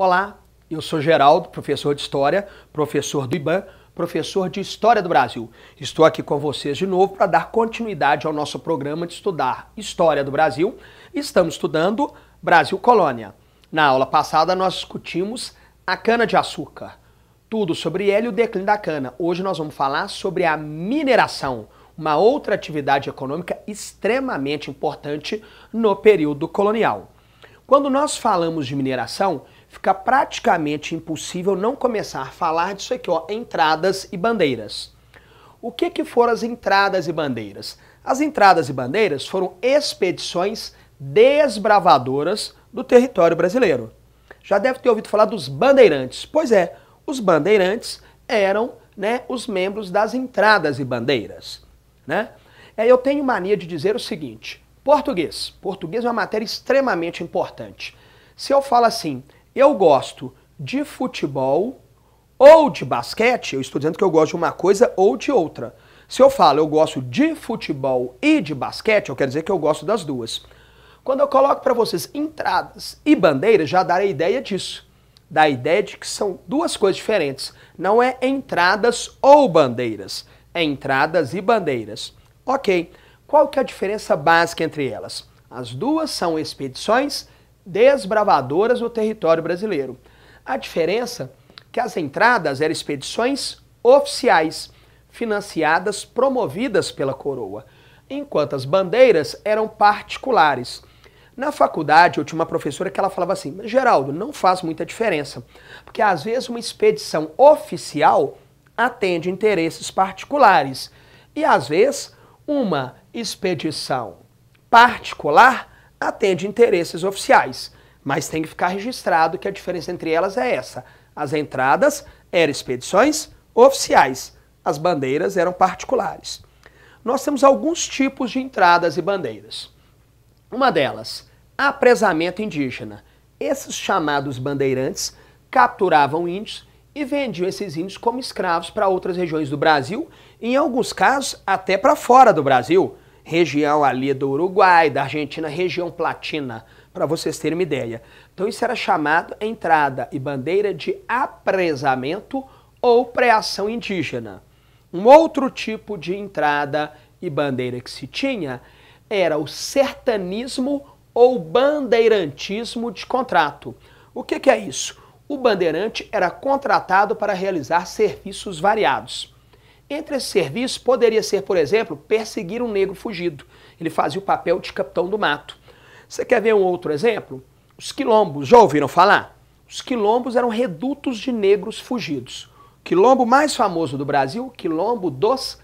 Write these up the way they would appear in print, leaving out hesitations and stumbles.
Olá, eu sou Geraldo, professor de História, professor do IBAN, professor de História do Brasil. Estou aqui com vocês de novo para dar continuidade ao nosso programa de estudar História do Brasil. Estamos estudando Brasil Colônia. Na aula passada nós discutimos a cana-de-açúcar, tudo sobre ela e o declínio da cana. Hoje nós vamos falar sobre a mineração, uma outra atividade econômica extremamente importante no período colonial. Quando nós falamos de mineração, fica praticamente impossível não começar a falar disso aqui, ó, entradas e bandeiras. O que foram as entradas e bandeiras? As entradas e bandeiras foram expedições desbravadoras do território brasileiro. Já deve ter ouvido falar dos bandeirantes. Pois é, os bandeirantes eram, os membros das entradas e bandeiras. Eu tenho mania de dizer o seguinte: português é uma matéria extremamente importante. Se eu falo assim, eu gosto de futebol ou de basquete, eu estou dizendo que eu gosto de uma coisa ou de outra. Se eu falo eu gosto de futebol e de basquete, eu quero dizer que eu gosto das duas. Quando eu coloco para vocês entradas e bandeiras, já dá a ideia disso. Dá a ideia de que são duas coisas diferentes. Não é entradas ou bandeiras, é entradas e bandeiras. Ok, qual que é a diferença básica entre elas? As duas são expedições desbravadoras do território brasileiro. A diferença é que as entradas eram expedições oficiais, financiadas, promovidas pela coroa, enquanto as bandeiras eram particulares. Na faculdade eu tinha uma professora que ela falava assim: mas Geraldo, não faz muita diferença, porque às vezes uma expedição oficial atende interesses particulares e às vezes uma expedição particular atende interesses oficiais, mas tem que ficar registrado que a diferença entre elas é essa. As entradas eram expedições oficiais, as bandeiras eram particulares. Nós temos alguns tipos de entradas e bandeiras. Uma delas, apresamento indígena. Esses chamados bandeirantes capturavam índios e vendiam esses índios como escravos para outras regiões do Brasil, e em alguns casos até para fora do Brasil. Região ali do Uruguai, da Argentina, região platina, para vocês terem uma ideia. Então isso era chamado entrada e bandeira de apresamento ou preação indígena. Um outro tipo de entrada e bandeira que se tinha era o sertanismo ou bandeirantismo de contrato. O que é isso? O bandeirante era contratado para realizar serviços variados. Entre esses serviços poderia ser, por exemplo, perseguir um negro fugido. Ele fazia o papel de capitão do mato. Você quer ver um outro exemplo? Os quilombos, já ouviram falar? Os quilombos eram redutos de negros fugidos. O quilombo mais famoso do Brasil, o Quilombo dos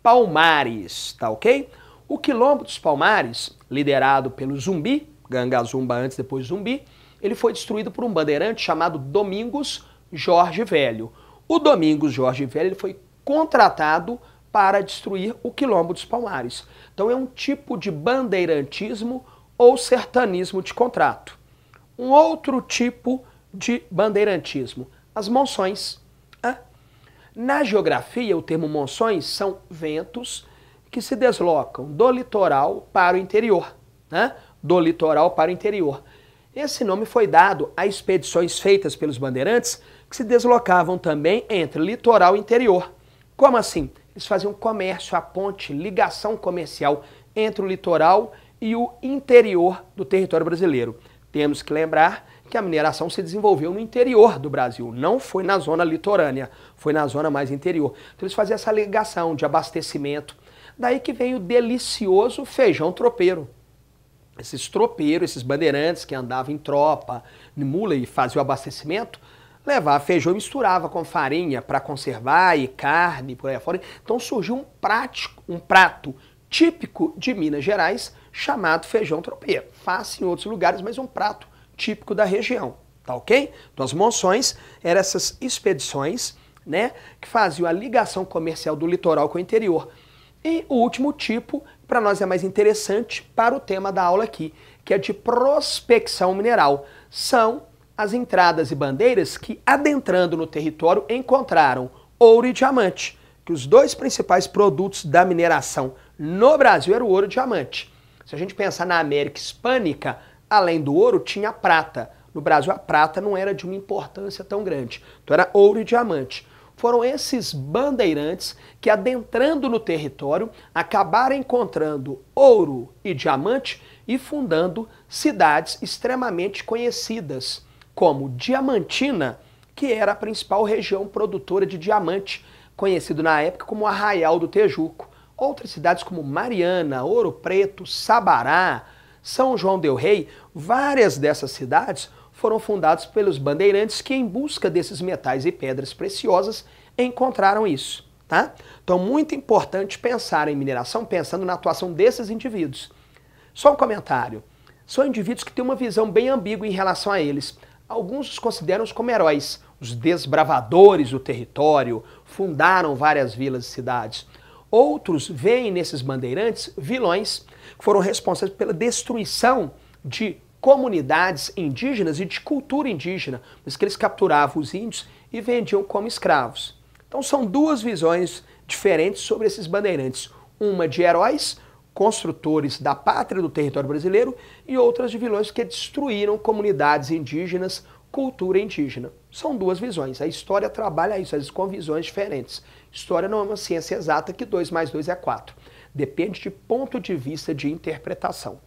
Palmares, tá ok? O Quilombo dos Palmares, liderado pelo Zumbi, Ganga Zumba antes, depois Zumbi, ele foi destruído por um bandeirante chamado Domingos Jorge Velho. O Domingos Jorge Velho ele foi contratado para destruir o Quilombo dos Palmares. Então é um tipo de bandeirantismo ou sertanismo de contrato. Um outro tipo de bandeirantismo, as monções. Na geografia, o termo monções são ventos que se deslocam do litoral para o interior. Do litoral para o interior. Esse nome foi dado a expedições feitas pelos bandeirantes que se deslocavam também entre litoral e interior. Como assim? Eles faziam comércio, a ponte, ligação comercial entre o litoral e o interior do território brasileiro. Temos que lembrar que a mineração se desenvolveu no interior do Brasil, não foi na zona litorânea, foi na zona mais interior. Então eles faziam essa ligação de abastecimento. Daí que vem o delicioso feijão tropeiro. Esses tropeiros, esses bandeirantes que andavam em tropa, em mula e faziam o abastecimento, levava feijão e misturava com farinha para conservar e carne, por aí fora. Então surgiu um prato típico de Minas Gerais chamado feijão tropeiro. Faz em outros lugares, mas um prato típico da região, tá ok? Então as monções eram essas expedições, que faziam a ligação comercial do litoral com o interior. E o último tipo, para nós é mais interessante para o tema da aula aqui, que é de prospecção mineral. São as entradas e bandeiras que, adentrando no território, encontraram ouro e diamante, que os dois principais produtos da mineração no Brasil eram o ouro e diamante. Se a gente pensar na América Hispânica, além do ouro, tinha a prata. No Brasil, a prata não era de uma importância tão grande. Então era ouro e diamante. Foram esses bandeirantes que, adentrando no território, acabaram encontrando ouro e diamante e fundando cidades extremamente conhecidas, como Diamantina, que era a principal região produtora de diamante, conhecido na época como Arraial do Tejuco. Outras cidades como Mariana, Ouro Preto, Sabará, São João del Rei, várias dessas cidades foram fundadas pelos bandeirantes que, em busca desses metais e pedras preciosas, encontraram isso. Tá? Então, muito importante pensar em mineração pensando na atuação desses indivíduos. Só um comentário. São indivíduos que têm uma visão bem ambígua em relação a eles. Alguns os consideram como heróis, os desbravadores do território, fundaram várias vilas e cidades. Outros veem nesses bandeirantes vilões que foram responsáveis pela destruição de comunidades indígenas e de cultura indígena, mas que eles capturavam os índios e vendiam como escravos. Então são duas visões diferentes sobre esses bandeirantes. Uma de heróis, construtores da pátria do território brasileiro, e outras de vilões que destruíram comunidades indígenas, cultura indígena. São duas visões. A história trabalha isso, às vezes com visões diferentes. História não é uma ciência exata que 2 mais 2 é 4. Depende de ponto de vista de interpretação.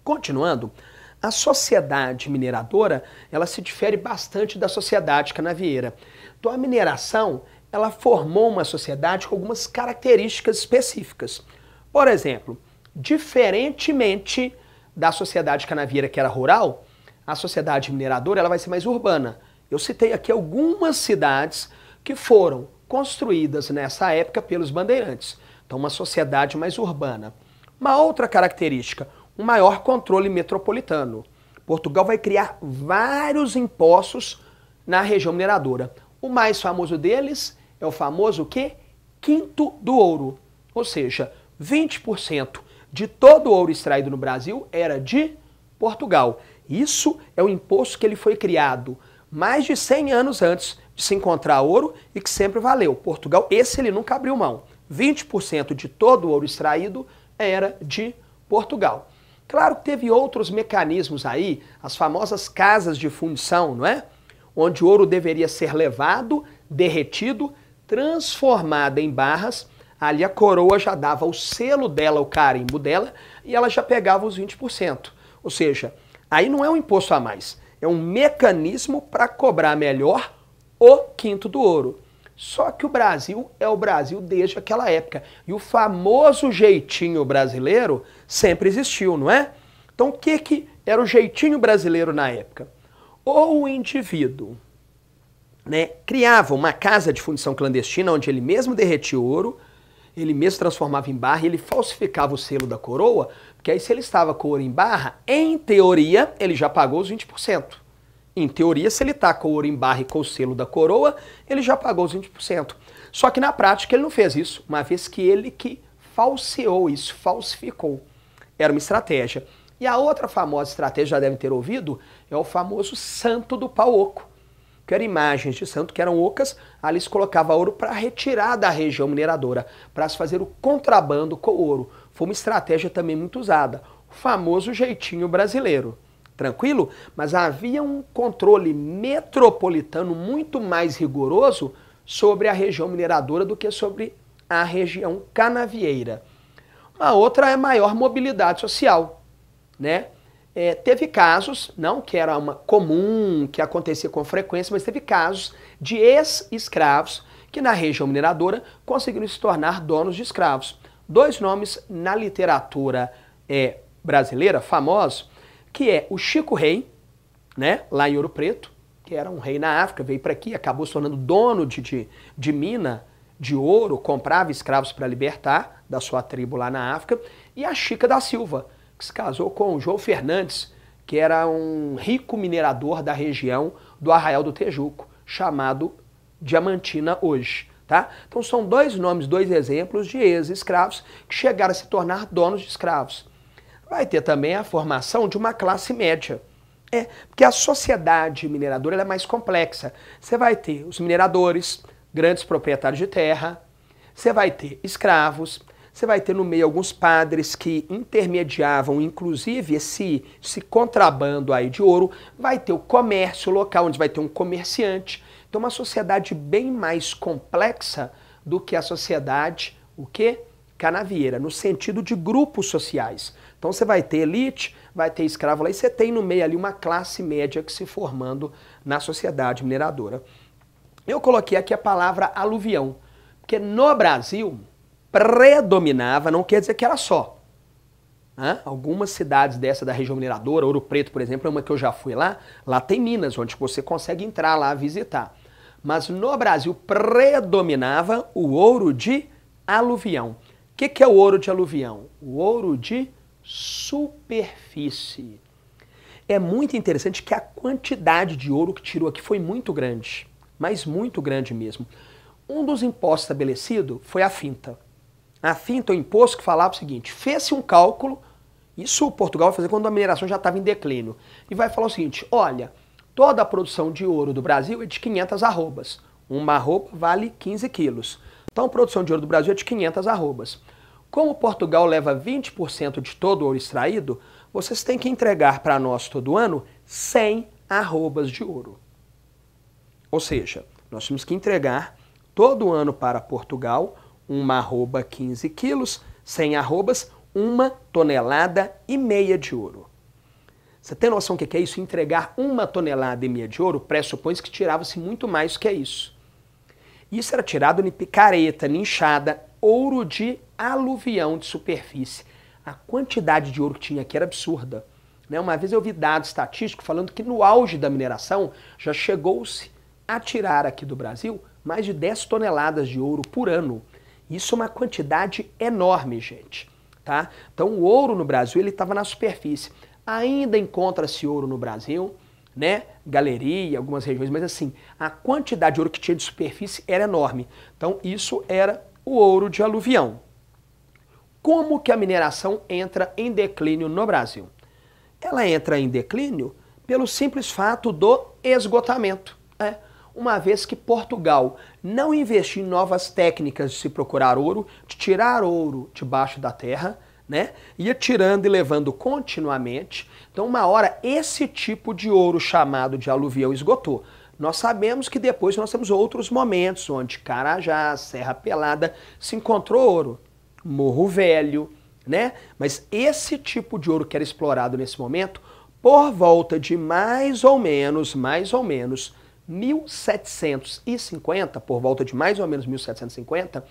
Continuando, a sociedade mineradora, ela se difere bastante da sociedade canavieira. Então a mineração, ela formou uma sociedade com algumas características específicas. Por exemplo, diferentemente da sociedade canavieira que era rural, a sociedade mineradora ela vai ser mais urbana. Eu citei aqui algumas cidades que foram construídas nessa época pelos bandeirantes. Então uma sociedade mais urbana. Uma outra característica, um maior controle metropolitano. Portugal vai criar vários impostos na região mineradora. O mais famoso deles é o famoso quê? Quinto do ouro. Ou seja, 20% de todo o ouro extraído no Brasil era de Portugal. Isso é o imposto que ele foi criado mais de 100 anos antes de se encontrar ouro e que sempre valeu. Portugal, esse ele nunca abriu mão. 20% de todo o ouro extraído era de Portugal. Claro que teve outros mecanismos aí, as famosas casas de fundição, não é? Onde o ouro deveria ser levado, derretido, transformado em barras. Ali a coroa já dava o selo dela, o carimbo dela, e ela já pegava os 20%. Ou seja, aí não é um imposto a mais, é um mecanismo para cobrar melhor o quinto do ouro. Só que o Brasil é o Brasil desde aquela época. E o famoso jeitinho brasileiro sempre existiu, não é? Então o que era o jeitinho brasileiro na época? Ou o indivíduo, né, criava uma casa de fundição clandestina onde ele mesmo derretia ouro, ele mesmo transformava em barra e ele falsificava o selo da coroa, porque aí se ele estava com ouro em barra, em teoria, ele já pagou os 20%. Em teoria, se ele está com o ouro em barra e com o selo da coroa, ele já pagou os 20%. Só que na prática ele não fez isso, uma vez que ele que falseou isso, falsificou. Era uma estratégia. E a outra famosa estratégia, já devem ter ouvido, é o famoso santo do pau oco, que eram imagens de santo que eram ocas, ali se colocava ouro para retirar da região mineradora, para se fazer o contrabando com o ouro. Foi uma estratégia também muito usada, o famoso jeitinho brasileiro. Tranquilo? Mas havia um controle metropolitano muito mais rigoroso sobre a região mineradora do que sobre a região canavieira. A outra é maior mobilidade social, né? Teve casos, não que era uma comum, que acontecia com frequência, mas teve casos de ex-escravos que na região mineradora conseguiram se tornar donos de escravos. 2 nomes na literatura brasileira famosos, que é o Chico Rei, né, lá em Ouro Preto, que era um rei na África, veio para aqui, acabou se tornando dono de mina de ouro, comprava escravos para libertar da sua tribo lá na África, e a Chica da Silva, que se casou com o João Fernandes, que era um rico minerador da região do Arraial do Tejuco, chamado Diamantina hoje. Tá? Então são 2 nomes, 2 exemplos de ex-escravos que chegaram a se tornar donos de escravos. Vai ter também a formação de uma classe média. Porque a sociedade mineradora ela é mais complexa. Você vai ter os mineradores, grandes proprietários de terra, você vai ter escravos, Você vai ter no meio alguns padres que intermediavam, inclusive, esse contrabando aí de ouro. Vai ter o comércio local, onde vai ter um comerciante. Então, uma sociedade bem mais complexa do que a sociedade, o quê? Canavieira, no sentido de grupos sociais. Então, você vai ter elite, vai ter escravo lá, e você tem no meio ali uma classe média que se formando na sociedade mineradora. Eu coloquei aqui a palavra aluvião, porque no Brasil predominava, não quer dizer que era só. Algumas cidades dessa da região mineradora, Ouro Preto, por exemplo, é uma que eu já fui lá tem Minas, onde você consegue entrar lá visitar. Mas no Brasil predominava o ouro de aluvião. O que é o ouro de aluvião? O ouro de superfície. É muito interessante que a quantidade de ouro que tirou aqui foi muito grande, mas muito grande mesmo. Um dos impostos estabelecidos foi a finta. A finta é um imposto que falava o seguinte, fez-se um cálculo, isso Portugal vai fazer quando a mineração já estava em declínio, e vai falar o seguinte, olha, toda a produção de ouro do Brasil é de 500 arrobas. Uma arroba vale 15 quilos. Então a produção de ouro do Brasil é de 500 arrobas. Como Portugal leva 20% de todo o ouro extraído, vocês têm que entregar para nós todo ano 100 arrobas de ouro. Ou seja, nós temos que entregar todo ano para Portugal uma arroba 15 quilos, 100 arrobas, 1,5 tonelada de ouro. Você tem noção do que é isso? Entregar 1,5 tonelada de ouro pressupõe que tirava-se muito mais do que isso. Isso era tirado em picareta, em enxada, ouro de aluvião de superfície. A quantidade de ouro que tinha aqui era absurda. Uma vez eu vi dados estatísticos falando que no auge da mineração já chegou-se a tirar aqui do Brasil mais de 10 toneladas de ouro por ano. Isso é uma quantidade enorme, gente. Tá? Então o ouro no Brasil ele estava na superfície. Ainda encontra-se ouro no Brasil, né? Galeria, algumas regiões, mas assim, a quantidade de ouro que tinha de superfície era enorme. Então isso era o ouro de aluvião. Como que a mineração entra em declínio no Brasil? Ela entra em declínio pelo simples fato do esgotamento. Uma vez que Portugal não investiu em novas técnicas de se procurar ouro, de tirar ouro debaixo da terra, né? Ia tirando e levando continuamente. Então, uma hora, esse tipo de ouro chamado de aluvião esgotou. Nós sabemos que depois nós temos outros momentos onde Carajás, Serra Pelada, se encontrou ouro. Morro Velho, né? Mas esse tipo de ouro que era explorado nesse momento, por volta de mais ou menos 1750, por volta de mais ou menos 1750,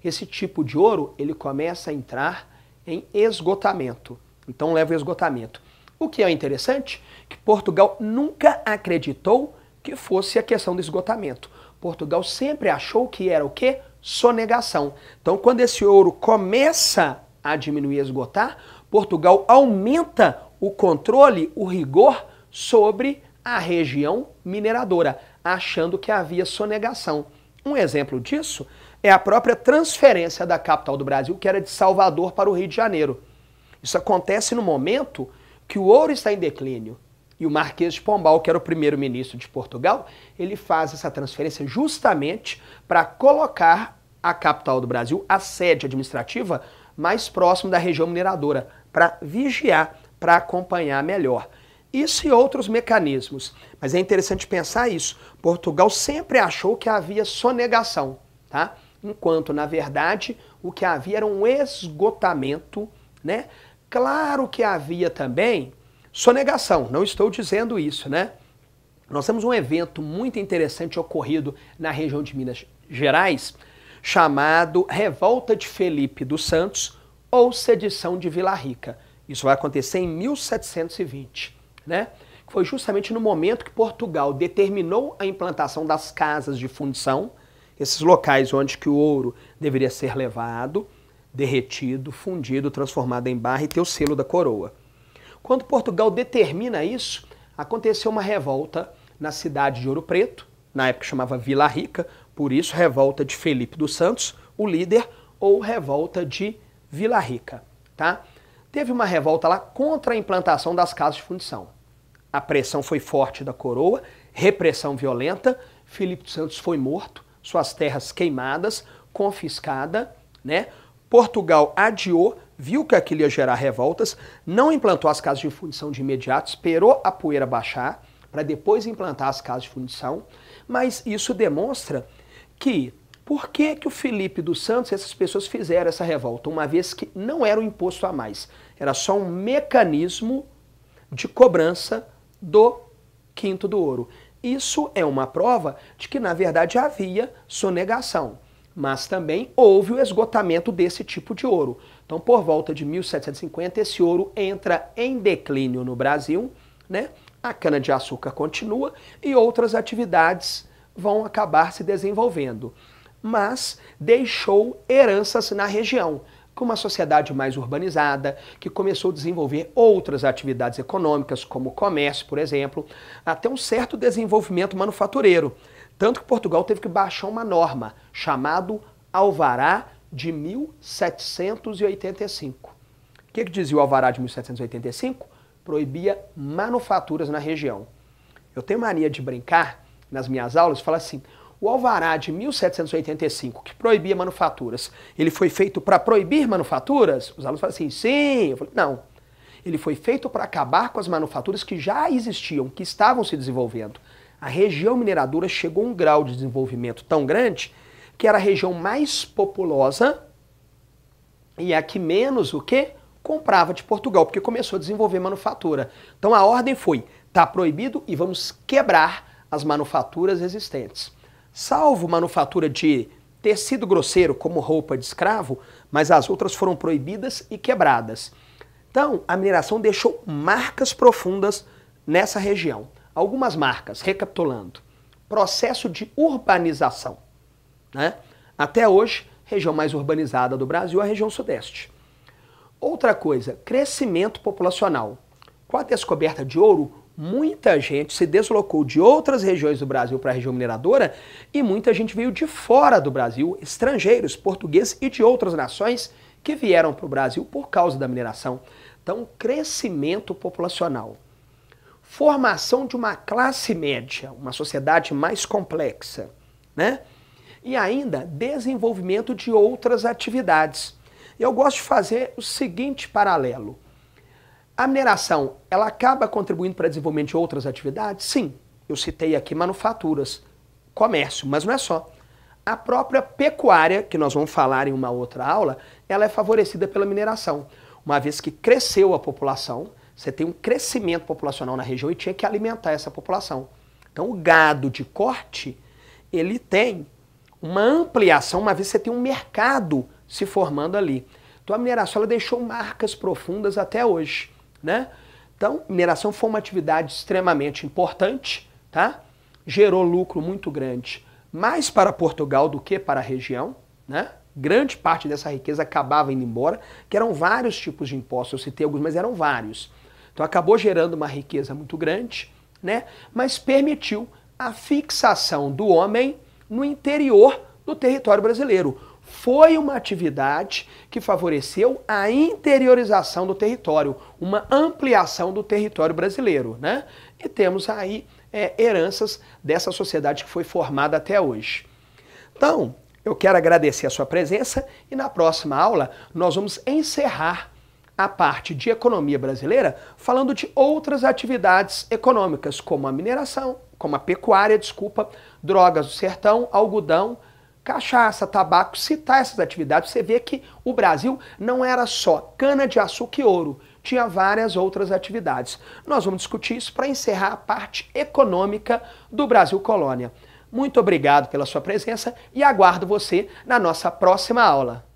esse tipo de ouro ele começa a entrar em esgotamento. Então leva ao esgotamento. O que é interessante, que Portugal nunca acreditou que fosse a questão do esgotamento. Portugal sempre achou que era o quê? Sonegação. Então quando esse ouro começa a diminuir e esgotar, Portugal aumenta o controle, o rigor sobre a região mineradora, achando que havia sonegação. Um exemplo disso é a própria transferência da capital do Brasil, que era de Salvador para o Rio de Janeiro. Isso acontece no momento que o ouro está em declínio. E o Marquês de Pombal, que era o primeiro-ministro de Portugal, ele faz essa transferência justamente para colocar a capital do Brasil, a sede administrativa, mais próximo da região mineradora, para vigiar, para acompanhar melhor. Isso e outros mecanismos. Mas é interessante pensar isso. Portugal sempre achou que havia sonegação, tá? Enquanto, na verdade, o que havia era um esgotamento, né? Claro que havia também sonegação, não estou dizendo isso, né? Nós temos um evento muito interessante ocorrido na região de Minas Gerais, chamado Revolta de Felipe dos Santos ou Sedição de Vila Rica. Isso vai acontecer em 1720, né? Foi justamente no momento que Portugal determinou a implantação das casas de fundição, esses locais onde que o ouro deveria ser levado, derretido, fundido, transformado em barra e ter o selo da coroa. Quando Portugal determina isso, aconteceu uma revolta na cidade de Ouro Preto, na época chamava Vila Rica, por isso revolta de Felipe dos Santos, o líder, ou revolta de Vila Rica, tá? Teve uma revolta lá contra a implantação das casas de fundição. A pressão foi forte da coroa, repressão violenta, Felipe dos Santos foi morto, suas terras queimadas, confiscada, né? Portugal adiou, viu que aquilo ia gerar revoltas, não implantou as casas de fundição de imediato, esperou a poeira baixar para depois implantar as casas de fundição, mas isso demonstra que por que o Felipe dos Santos e essas pessoas fizeram essa revolta, uma vez que não era um imposto a mais, era só um mecanismo de cobrança do quinto do ouro. Isso é uma prova de que, na verdade, havia sonegação, mas também houve o esgotamento desse tipo de ouro. Então, por volta de 1750, esse ouro entra em declínio no Brasil, né? A cana-de-açúcar continua e outras atividades vão acabar se desenvolvendo. Mas deixou heranças na região, com uma sociedade mais urbanizada, que começou a desenvolver outras atividades econômicas, como o comércio, por exemplo, até um certo desenvolvimento manufatureiro. Tanto que Portugal teve que baixar uma norma, chamado Alvará de 1785. O que dizia o Alvará de 1785? Proibia manufaturas na região. Eu tenho mania de brincar nas minhas aulas, falar assim, o Alvará de 1785, que proibia manufaturas, ele foi feito para proibir manufaturas? Os alunos falam assim, sim. Eu falei, não. Ele foi feito para acabar com as manufaturas que já existiam, que estavam se desenvolvendo. A região mineradora chegou a um grau de desenvolvimento tão grande que era a região mais populosa e a que menos o quê? Comprava de Portugal, porque começou a desenvolver manufatura. Então a ordem foi, está proibido e vamos quebrar as manufaturas existentes. Salvo manufatura de tecido grosseiro, como roupa de escravo, mas as outras foram proibidas e quebradas. Então, a mineração deixou marcas profundas nessa região. Algumas marcas, recapitulando. Processo de urbanização, né? Até hoje, região mais urbanizada do Brasil é a região sudeste. Outra coisa, crescimento populacional. Com a descoberta de ouro, muita gente se deslocou de outras regiões do Brasil para a região mineradora e muita gente veio de fora do Brasil, estrangeiros, portugueses e de outras nações que vieram para o Brasil por causa da mineração. Então, crescimento populacional. Formação de uma classe média, uma sociedade mais complexa, né? E ainda desenvolvimento de outras atividades. Eu gosto de fazer o seguinte paralelo. A mineração, ela acaba contribuindo para o desenvolvimento de outras atividades? Sim. Eu citei aqui manufaturas, comércio, mas não é só. A própria pecuária, que nós vamos falar em uma outra aula, ela é favorecida pela mineração. Uma vez que cresceu a população, você tem um crescimento populacional na região e tinha que alimentar essa população. Então o gado de corte, ele tem uma ampliação, uma vez que você tem um mercado se formando ali. Então a mineração ela deixou marcas profundas até hoje, né? Então, mineração foi uma atividade extremamente importante, tá? Gerou lucro muito grande, mais para Portugal do que para a região, né? Grande parte dessa riqueza acabava indo embora, que eram vários tipos de impostos, eu citei alguns, mas eram vários. Então acabou gerando uma riqueza muito grande, né? Mas permitiu a fixação do homem no interior do território brasileiro. Foi uma atividade que favoreceu a interiorização do território, uma ampliação do território brasileiro, né? E temos aí heranças dessa sociedade que foi formada até hoje. Então, eu quero agradecer a sua presença e na próxima aula nós vamos encerrar a parte de economia brasileira falando de outras atividades econômicas, como a mineração, como a pecuária, drogas do sertão, algodão, cachaça, tabaco. Citar essas atividades, você vê que o Brasil não era só cana-de-açúcar e ouro, tinha várias outras atividades. Nós vamos discutir isso para encerrar a parte econômica do Brasil Colônia. Muito obrigado pela sua presença e aguardo você na nossa próxima aula.